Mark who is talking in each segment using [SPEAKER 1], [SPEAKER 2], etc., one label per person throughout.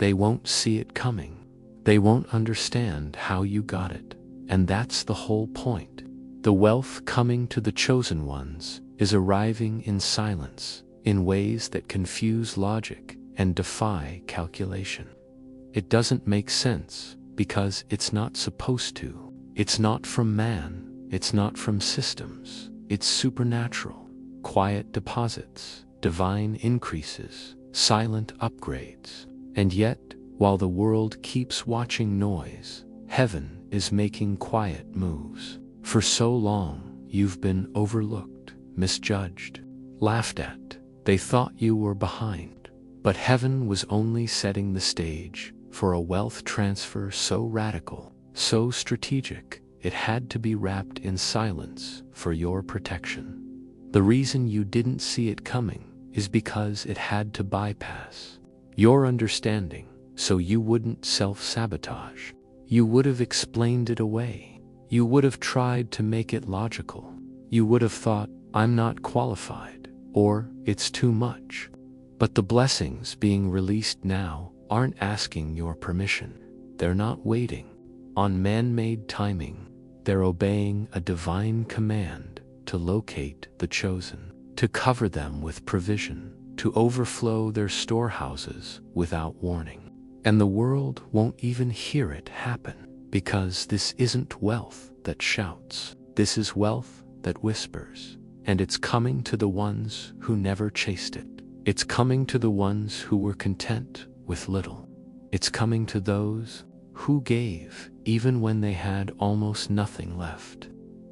[SPEAKER 1] they won't see it coming. They won't understand how you got it. And that's the whole point. The wealth coming to the chosen ones is arriving in silence, in ways that confuse logic and defy calculation. It doesn't make sense because it's not supposed to. It's not from man, it's not from systems. It's supernatural. Quiet deposits, divine increases, silent upgrades. And yet, while the world keeps watching noise, heaven is making quiet moves. For so long, you've been overlooked, misjudged, laughed at. They thought you were behind. But heaven was only setting the stage for a wealth transfer so radical, so strategic, it had to be wrapped in silence for your protection. The reason you didn't see it coming is because it had to bypass your understanding, so you wouldn't self-sabotage. You would have explained it away. You would have tried to make it logical. You would have thought, I'm not qualified, or it's too much. But the blessings being released now aren't asking your permission. They're not waiting on man-made timing. They're obeying a divine command to locate the chosen, to cover them with provision, to overflow their storehouses without warning. And the world won't even hear it happen, because this isn't wealth that shouts. This is wealth that whispers, and it's coming to the ones who never chased it. It's coming to the ones who were content with little. It's coming to those who gave even when they had almost nothing left.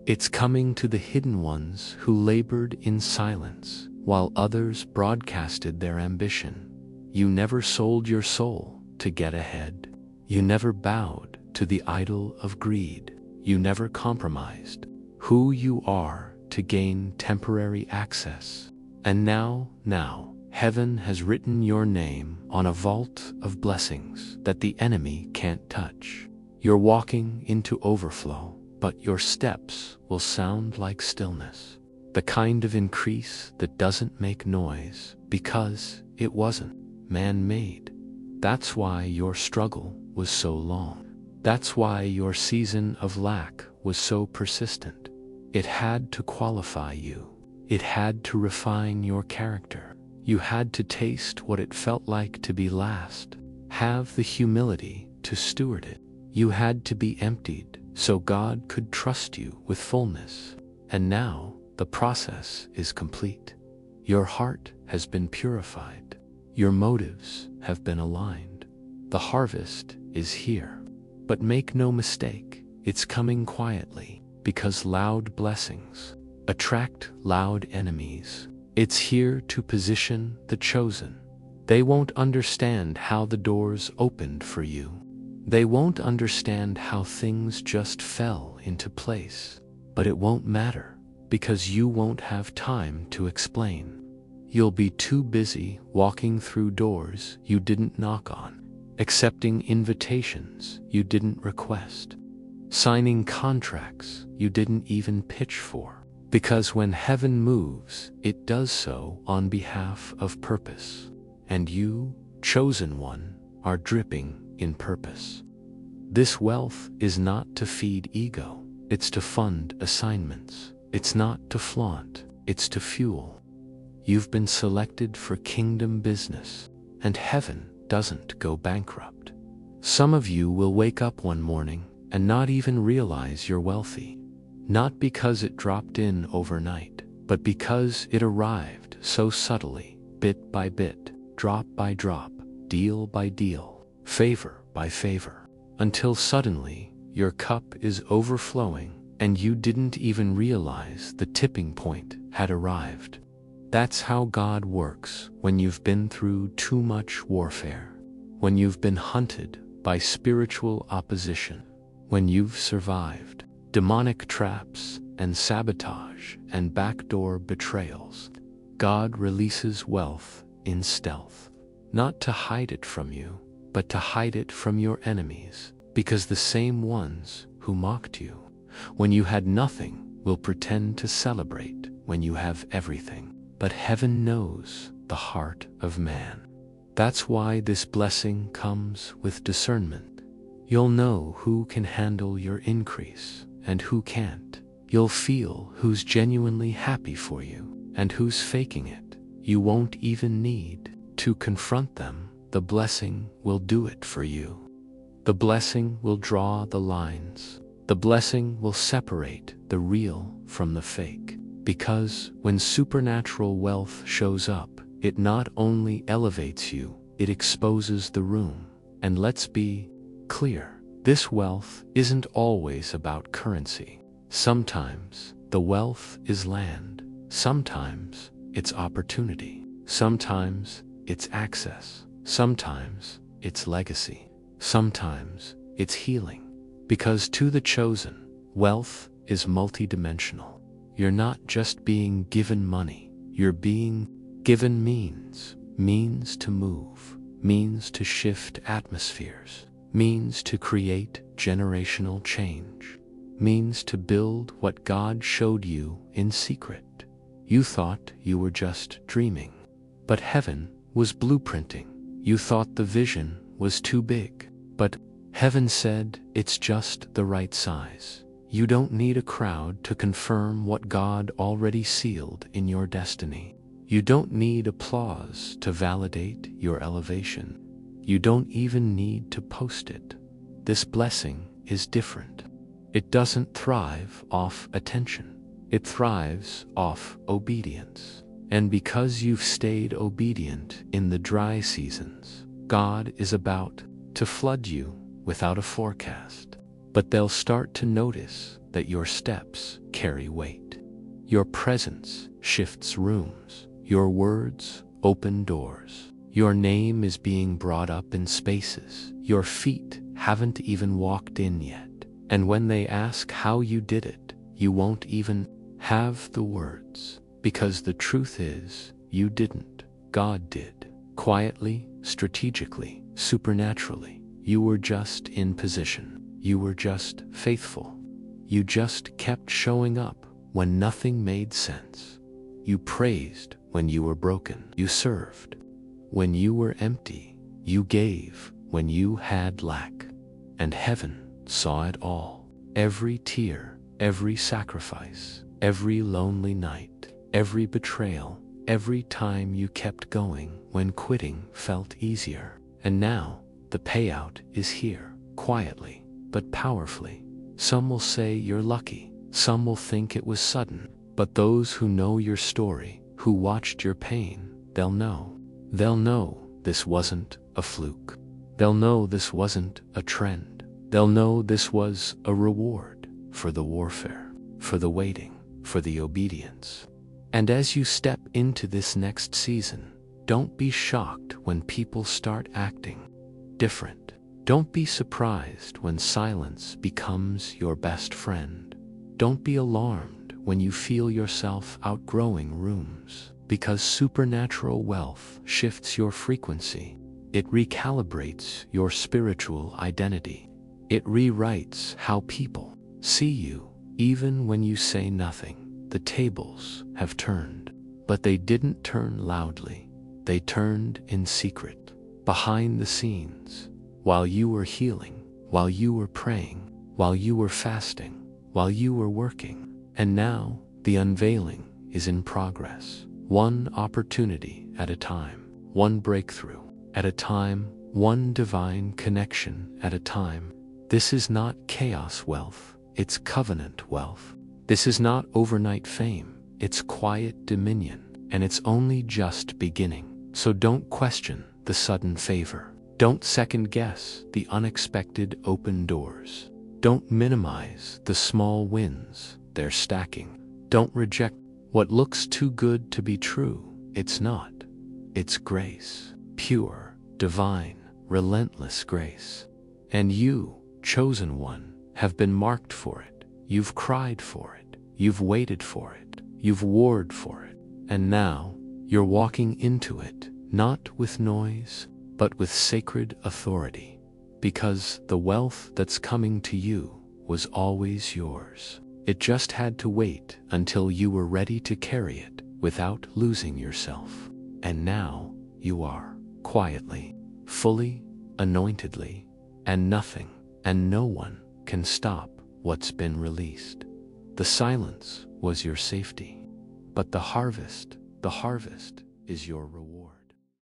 [SPEAKER 1] It's coming to the hidden ones who labored in silence while others broadcasted their ambition. You never sold your soul to get ahead. You never bowed to the idol of greed. You never compromised who you are to gain temporary access. And now, heaven has written your name on a vault of blessings that the enemy can't touch. You're walking into overflow, but your steps will sound like stillness. The kind of increase that doesn't make noise because it wasn't man-made. That's why your struggle was so long. That's why your season of lack was so persistent. It had to qualify you. It had to refine your character. You had to taste what it felt like to be last, have the humility to steward it. You had to be emptied so God could trust you with fullness. And now the process is complete. Your heart has been purified. Your motives have been aligned. The harvest is here. But make no mistake, it's coming quietly, because loud blessings attract loud enemies. It's here to position the chosen. They won't understand how the doors opened for you. They won't understand how things just fell into place. But it won't matter, because you won't have time to explain. You'll be too busy walking through doors you didn't knock on, accepting invitations you didn't request, signing contracts you didn't even pitch for. Because when heaven moves, it does so on behalf of purpose. And you, chosen one, are dripping in purpose. This wealth is not to feed ego. It's to fund assignments. It's not to flaunt. It's to fuel. You've been selected for kingdom business, and heaven doesn't go bankrupt. Some of you will wake up one morning and not even realize you're wealthy. Not because it dropped in overnight, but because it arrived so subtly, bit by bit, drop by drop, deal by deal, favor by favor, until suddenly your cup is overflowing and you didn't even realize the tipping point had arrived. That's how God works when you've been through too much warfare, when you've been hunted by spiritual opposition, when you've survived demonic traps and sabotage and backdoor betrayals. God releases wealth in stealth, not to hide it from you, but to hide it from your enemies, because the same ones who mocked you when you had nothing will pretend to celebrate when you have everything. But heaven knows the heart of man. That's why this blessing comes with discernment. You'll know who can handle your increase and who can't. You'll feel who's genuinely happy for you and who's faking it. You won't even need to confront them. The blessing will do it for you. The blessing will draw the lines. The blessing will separate the real from the fake. Because when supernatural wealth shows up, it not only elevates you, it exposes the room. And let's be clear, this wealth isn't always about currency. Sometimes the wealth is land. Sometimes it's opportunity. Sometimes it's access. Sometimes it's legacy. Sometimes it's healing. Because to the chosen, wealth is multidimensional. You're not just being given money, you're being given means. Means to move, means to shift atmospheres, means to create generational change, means to build what God showed you in secret. You thought you were just dreaming, but heaven was blueprinting. You thought the vision was too big, but heaven said it's just the right size. You don't need a crowd to confirm what God already sealed in your destiny. You don't need applause to validate your elevation. You don't even need to post it. This blessing is different. It doesn't thrive off attention. It thrives off obedience. And because you've stayed obedient in the dry seasons, God is about to flood you without a forecast. But they'll start to notice that your steps carry weight. Your presence shifts rooms. Your words open doors. Your name is being brought up in spaces your feet haven't even walked in yet. And when they ask how you did it, you won't even have the words. Because the truth is, you didn't. God did. Quietly, strategically, supernaturally. You were just in position. You were just faithful. You just kept showing up when nothing made sense. You praised when you were broken. You served when you were empty. You gave when you had lack. And heaven saw it all. Every tear, every sacrifice, every lonely night, every betrayal, every time you kept going when quitting felt easier. And now the payout is here, quietly but powerfully. Some will say you're lucky. Some will think it was sudden. But those who know your story, who watched your pain, they'll know. They'll know this wasn't a fluke. They'll know this wasn't a trend. They'll know this was a reward for the warfare, for the waiting, for the obedience. And as you step into this next season, don't be shocked when people start acting different. Don't be surprised when silence becomes your best friend. Don't be alarmed when you feel yourself outgrowing rooms, because supernatural wealth shifts your frequency. It recalibrates your spiritual identity. It rewrites how people see you. Even when you say nothing, the tables have turned. But they didn't turn loudly. They turned in secret, behind the scenes, while you were healing, while you were praying, while you were fasting, while you were working. And now the unveiling is in progress. One opportunity at a time, one breakthrough at a time, one divine connection at a time. This is not chaos wealth, it's covenant wealth. This is not overnight fame, it's quiet dominion, and it's only just beginning. So don't question the sudden favor. Don't second guess the unexpected open doors. Don't minimize the small wins, they're stacking. Don't reject what looks too good to be true. It's not. It's grace. Pure, divine, relentless grace. And you, chosen one, have been marked for it. You've cried for it. You've waited for it. You've warred for it. And now, you're walking into it, not with noise, but with sacred authority. Because the wealth that's coming to you was always yours. It just had to wait until you were ready to carry it without losing yourself. And now, you are. quietly, fully, anointedly, and nothing and no one can stop what's been released. The silence was your safety, but the harvest is your reward.